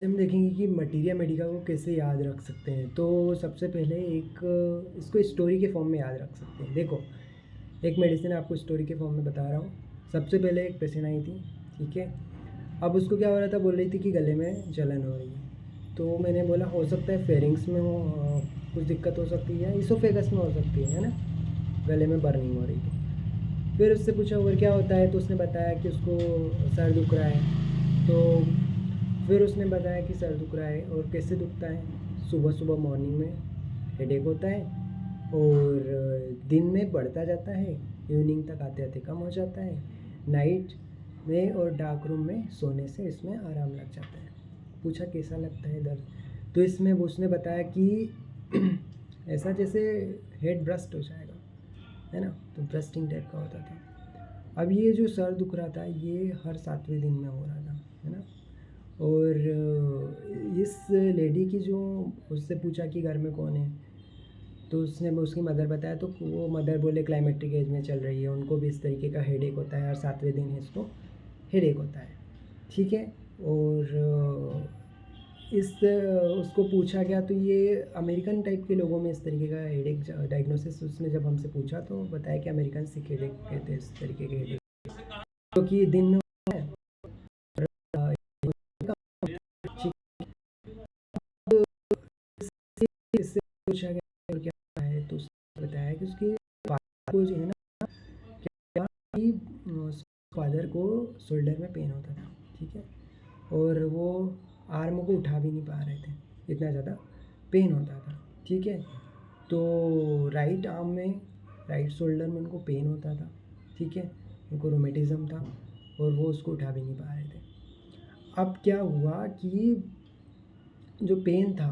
हम देखेंगे कि मटीरिया मेडिका को कैसे याद रख सकते हैं। तो सबसे पहले एक इसको स्टोरी के फॉर्म में याद रख सकते हैं। देखो, एक मेडिसिन आपको स्टोरी के फॉर्म में बता रहा हूँ। सबसे पहले एक पेशेंट आई थी, ठीक है। अब उसको क्या हो रहा था, बोल रही थी कि गले में जलन हो रही है। तो मैंने बोला हो सकता है फेरिंग्स में हो, कुछ दिक्कत हो सकती है, इसोफेगस में हो सकती है ना, गले में बर्निंग हो रही थी। फिर उससे पूछा और क्या होता है, तो उसने बताया कि उसको सर दुख रहा है। तो फिर उसने बताया कि सर दुख रहा है और कैसे दुखता है। सुबह सुबह मॉर्निंग में हेडेक होता है और दिन में बढ़ता जाता है, इवनिंग तक आते आते कम हो जाता है। नाइट में और डार्क रूम में सोने से इसमें आराम लग जाता है। पूछा कैसा लगता है दर्द, तो इसमें उसने बताया कि ऐसा जैसे हेड ब्रस्ट हो जाएगा, है ना। तो ब्रस्टिंग टाइप का होता था। अब ये जो सर दुख रहा था ये हर 7वें दिन में हो रहा था, है ना। और इस लेडी की जो, उससे पूछा कि घर में कौन है, तो उसने उसकी मदर बताया। तो वो मदर बोले क्लाइमेट्रिक एज में चल रही है, उनको भी इस तरीके का हेडेक होता है, हर 7वें दिन इसको हेडेक होता है, ठीक है। और इस उसको पूछा गया तो ये अमेरिकन टाइप के लोगों में इस तरीके का हेडेक डायग्नोसिस उसने जब हमसे पूछा तो बताया कि अमेरिकन सिक हेडेक कहते हैं इस तरीके के हेडेक, क्योंकि दिन में होता है। और, इससे पूछा गया और क्या है, तो उसने बताया कि उसके फादर को जो है ना, क्या कि फादर को शोल्डर में पेन होता था, ठीक है। और वो आर्म को उठा भी नहीं पा रहे थे, इतना ज़्यादा पेन होता था, ठीक है। तो राइट आर्म में, राइट शोल्डर में उनको पेन होता था, ठीक है। उनको रोमेटिज़म था और वो उसको उठा भी नहीं पा रहे थे। अब क्या हुआ कि जो पेन था,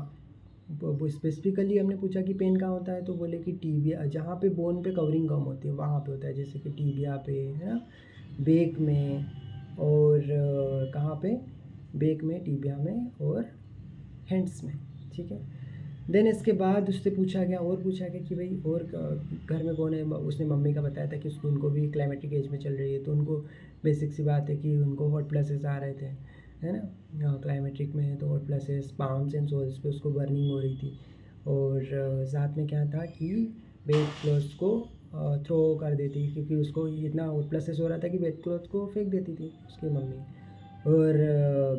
वो स्पेसिफिकली हमने पूछा कि पेन कहाँ होता है, तो बोले कि टीबिया, जहाँ पे बोन पे कवरिंग कम होती है वहाँ पे होता है, जैसे कि टीबिया पे, है ना, बेक में, और कहाँ पे, बेक में, टीबिया में और हैंड्स में, ठीक है। देन इसके बाद उससे पूछा गया और पूछा गया कि भाई और घर में कौन है। उसने मम्मी का बताया था कि उसको, उनको भी क्लाइमेटिक एज में चल रही है, तो उनको बेसिक सी बात है कि उनको हॉट फ्लैशेस आ रहे थे, है ना। क्लाइमेट्रिक में है तो hot flashes, palms and soles पे उसको बर्निंग हो रही थी। और साथ में क्या था कि बेड क्लॉथ्स को थ्रो कर देती, क्योंकि उसको इतना हॉट फ्लैशेस हो रहा था कि बेड क्लॉथ को फेंक देती थी उसकी मम्मी। और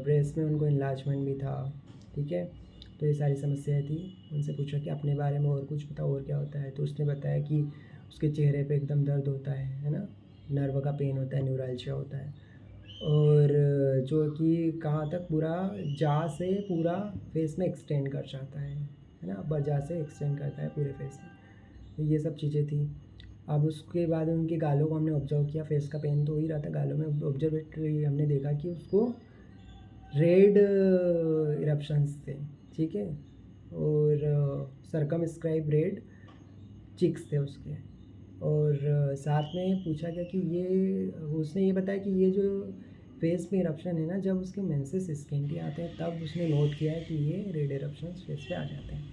ब्रेस्ट में उनको इन्लार्जमेंट भी था, ठीक है। तो ये सारी समस्याएं थी। उनसे पूछा कि अपने बारे में और कुछ बताओ और क्या होता है, तो उसने बताया कि उसके चेहरे पे एकदम दर्द होता है ना, नर्व का पेन होता है, न्यूरल्जिया होता है। और जो कि कहाँ तक, पूरा जा से पूरा फेस में एक्सटेंड कर जाता है ना, बजा से एक्सटेंड करता है पूरे फेस में। तो ये सब चीज़ें थी। अब उसके बाद उनके गालों को हमने ऑब्जर्व किया, फेस का पेन तो हो ही रहा था, गालों में ऑब्जर्वेटरी हमने देखा कि उसको रेड इरप्शंस थे, ठीक है। और सरकमस्क्राइब रेड चिक्स थे उसके। और साथ में पूछा गया कि ये, उसने ये बताया कि ये जो फेस में इरप्शन है ना, जब उसके मेंसेस स्कैंडी आते हैं तब उसने नोट किया है कि ये रेड इरप्शंस फेस पे आ जाते हैं।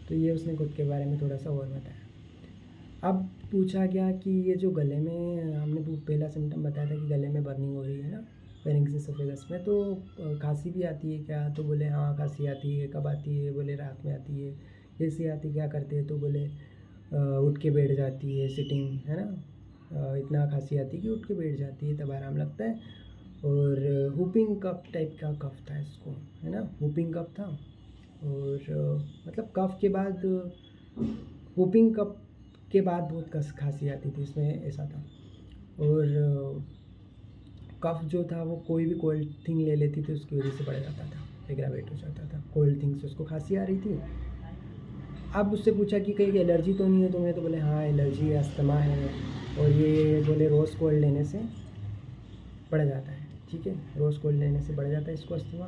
तो ये उसने खुद के बारे में थोड़ा सा और बताया। अब पूछा गया कि ये जो गले में, हमने पहला सिम्टम बताया था कि गले में बर्निंग हो रही है ना, फेरिंक्स एसोफेगस में, तो खांसी भी आती है क्या, तो बोले हाँ खांसी आती है। कब आती है, बोले रात में आती है। कैसे आती है, क्या करते हैं, तो बोले उठ के बैठ जाती है, सिटिंग, है ना। इतना खांसी आती है कि उठ के बैठ जाती है, तब आराम लगता है। और हुपिंग कफ टाइप का कफ था इसको, है ना, हुपिंग कफ था। और मतलब कफ के बाद, हुपिंग कफ के बाद बहुत खांसी आती थी, इसमें ऐसा था। और कफ जो था वो कोई भी कोल्ड थिंग ले लेती थी उसकी वजह से बढ़ जाता था, एग्रावेट हो जाता था, कोल्ड थिंग से उसको खांसी आ रही थी। अब उससे पूछा कि कहीं एलर्जी तो नहीं है तुम्हें, तो बोले हाँ एलर्जी है, अस्थमा है। और ये बोले रोज़ कोल्ड लेने से बढ़ जाता है, ठीक है, रोज़ कोल्ड लेने से बढ़ जाता है इसको अस्थमा।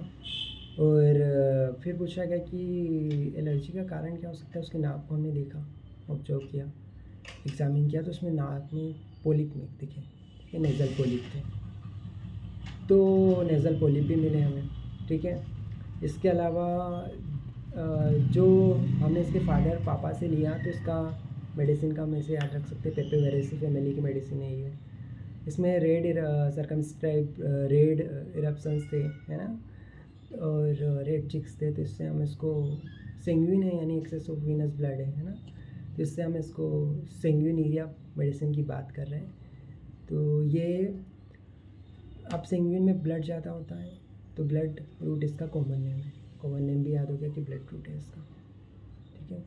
और फिर पूछा गया कि एलर्जी का कारण क्या हो सकता है। उसके नाक को हमने देखा, ऑब्जर्व किया, एग्जामिन किया, तो उसमें नाक में पोलिप में दिखे, ठीक है, नेज़ल पोलिप थे। तो नेज़ल पोलिप भी मिले हमें, ठीक है। इसके अलावा जो हमने इसके फादर पापा से लिया, तो इसका मेडिसिन का हम इसे याद रख सकते हैं, पेपेवेरेसी फैमिली की मेडिसिन है ये। इसमें रेड सरकमस्क्राइब रेड इरप्शंस थे, है ना। और रेड चिक्स थे, तो इससे हम इसको सेंग्विन है यानी एक्सेस ऑफ वीनस ब्लड है ना, तो इससे हम इसको सेंग्विनीरिया मेडिसिन की बात कर रहे हैं। तो ये अब सेंग्विन में ब्लड ज़्यादा होता है तो ब्लड रूट इसका कॉमन नेम है, कॉमन नेम भी याद हो गया कि ब्लड रूट है इसका, ठीक है।